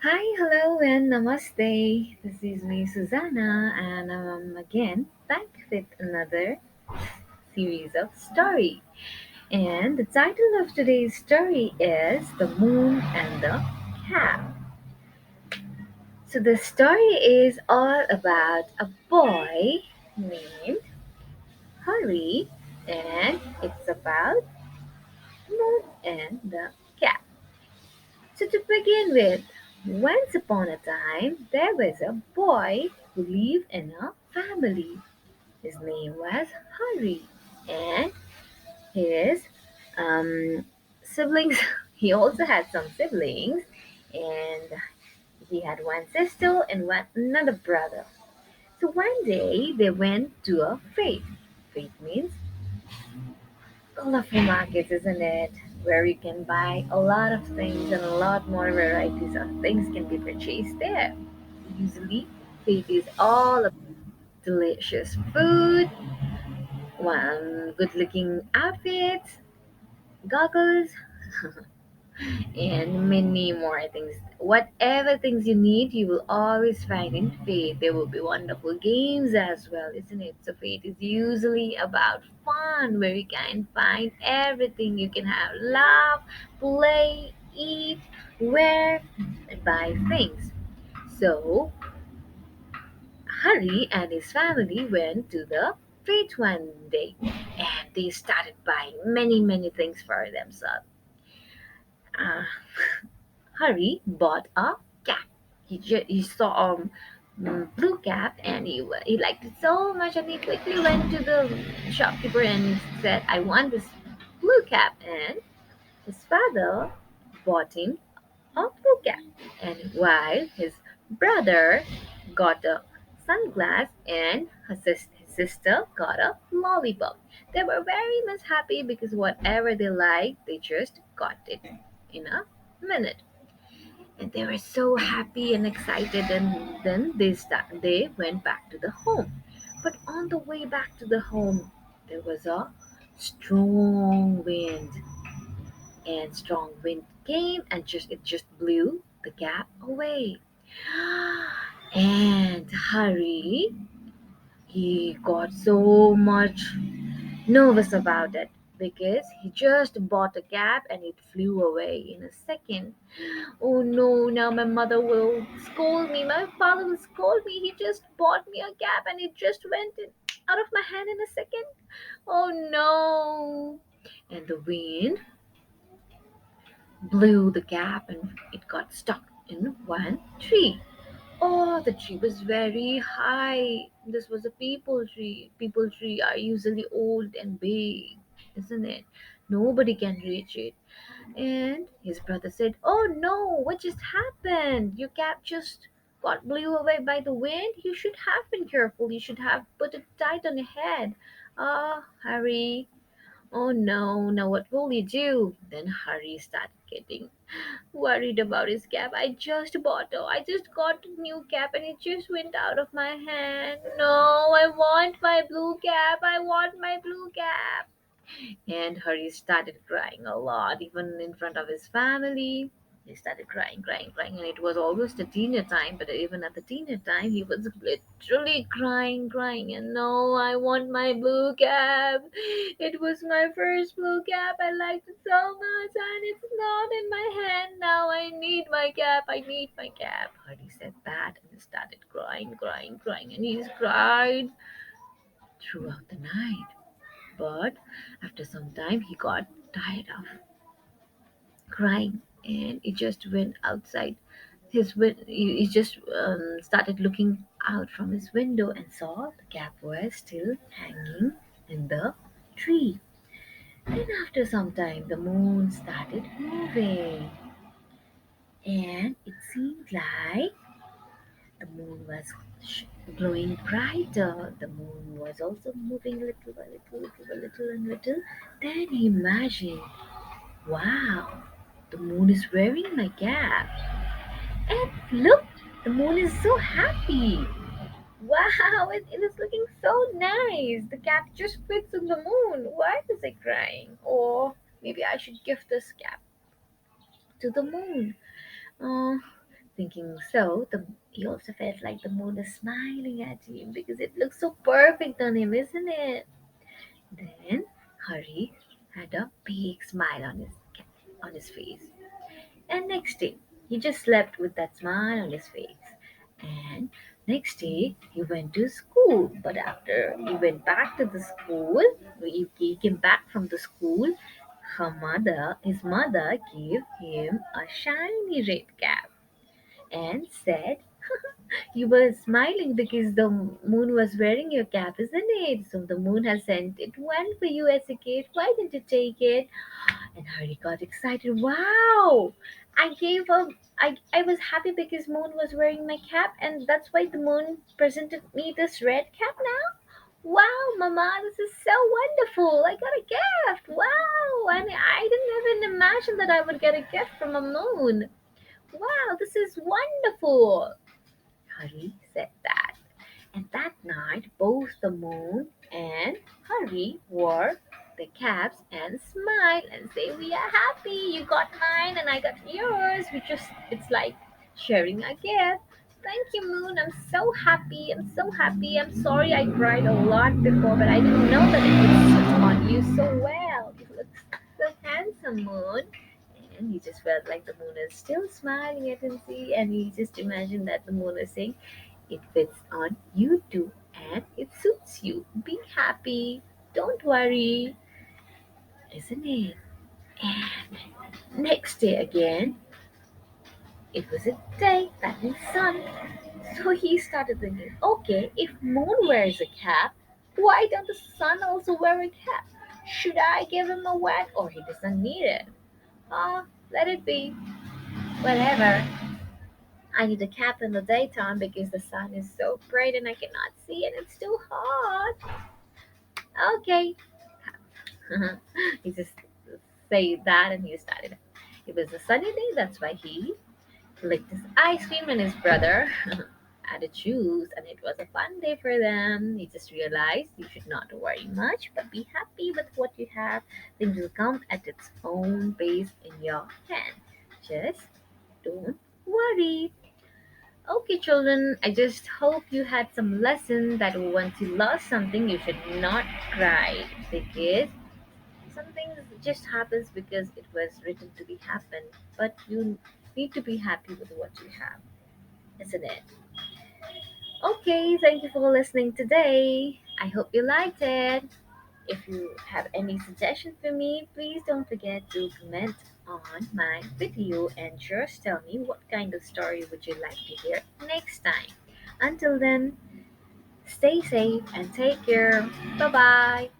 Hi, hello, and namaste. This is me, Susanna, and I'm again back with another series of story. And the title of today's story is The Moon and the Cat. So the story is all about a boy named Hari, and it's about Moon and the Cat. So to begin with, once upon a time there was a boy who lived in a family. His name was Hari, and his um, siblings. He also had some siblings, and he had one sister and another brother. So one day they went to a fair. Fair means colorful markets, isn't it? Where you can buy a lot of things and a lot more varieties of things can be purchased there. Usually, it is all about delicious food, one good-looking outfits, goggles, and many more things. Whatever things you need, you will always find in Fate. There will be wonderful games as well, isn't it? So Fate is usually about fun, where you can find everything. You can have laugh, play, eat, wear, and buy things. So Hari and his family went to the Fate one day, and they started buying many things for themselves. Uh, Harry bought a cap. He saw a blue cap and he liked it so much and he quickly went to the shopkeeper and he said, "I want this blue cap." And his father bought him a blue cap. And while his brother got a sunglass and his sister got a lollipop. They were very much happy because whatever they liked, they just got it in a minute, and they were so happy and excited, and then they went back to the home. But on the way back to the home there was a strong wind, and strong wind came and just blew the cap away. And Harry, he got so much nervous about it because he just bought a cap and it flew away in a second. Oh no, now my mother will scold me. My father will scold me. He just bought me a cap and it just went out of my hand in a second. Oh no. And the wind blew the cap and it got stuck in one tree. Oh, the tree was very high. This was a people tree. People tree are usually old and big, isn't it? Nobody can reach it. And his brother said, "Oh no, what just happened? Your cap just got blew away by the wind. You should have been careful. You should have put it tight on your head." "Ah, Harry, oh no, now what will you do?" Then Harry started getting worried about his cap. "I just bought it. I just got a new cap and it just went out of my hand. No, I want my blue cap. I want my blue cap." And Hari started crying a lot, even in front of his family. He started crying, and it was almost a dinner time. But even at the dinner time, he was literally crying. And no, I want my blue cap. It was my first blue cap. I liked it so much, and it's not in my hand now. I need my cap. I need my cap. Hari said that and started crying, and he's cried throughout the night. But after some time, he got tired of crying and he just went outside. He just started looking out from his window and saw the cap was still hanging in the tree. Then, after some time, the moon started moving, and it seemed like the moon was glowing brighter. The moon was also moving little by little and little. Then he imagined, "Wow, the moon is wearing my cap. And look, the moon is so happy. Wow, it is looking so nice. The cap just fits on the moon. Why is it crying? Or maybe I should give this cap to the moon." Uh, Thinking so, he also felt like the moon is smiling at him because it looks so perfect on him, isn't it? Then Hari had a big smile on his face. And next day, he just slept with that smile on his face. And next day, he went to school. But after he went back to the school, he came back from the school, his mother gave him a shiny red cap and said, "You were smiling because the moon was wearing your cap, isn't it? So the moon has sent it one for you as a gift. Why didn't you take it?" And Hari got excited. Wow! I was happy because Moon was wearing my cap, and that's why the moon presented me this red cap now. Wow, Mama, this is so wonderful. I got a gift. Wow. And I didn't even imagine that I would get a gift from a moon. Wow, this is wonderful. Hari said that. And that night, both the moon and Hari wore the caps and smiled and say, "We are happy. You got mine and I got yours." It's like sharing a gift. Thank you, Moon. I'm so happy. I'm so happy. I'm sorry I cried a lot before, but I didn't know that it would sit on you so well. You look so handsome, Moon. And he just felt like the moon is still smiling at him, see, and he just imagined that the moon is saying, "It fits on you too, and it suits you. Be happy. Don't worry," isn't it? And next day again, it was a day that means sun. So he started thinking, okay, if moon wears a cap, why don't the sun also wear a cap? Should I give him a whack or he doesn't need it? Ah, let it be. Whatever. I need a cap in the daytime because the sun is so bright and I cannot see and it's too hot. Okay. He just said that and he started. It was a sunny day, that's why he licked his ice cream and his brother had a juice and it was a fun day for them. He just realized you should not worry much but be happy with what you have. Things will come at its own pace in your hand. Just don't worry. Okay, children, I just hope you had some lesson that once you lost something, you should not cry because something just happens because it was written to be happen. But you need to be happy with what you have, isn't it? Okay, thank you for listening today. I hope you liked it. If you have any suggestion for me, please don't forget to comment on my video and just tell me what kind of story would you like to hear next time. Until then, stay safe and take care. Bye bye.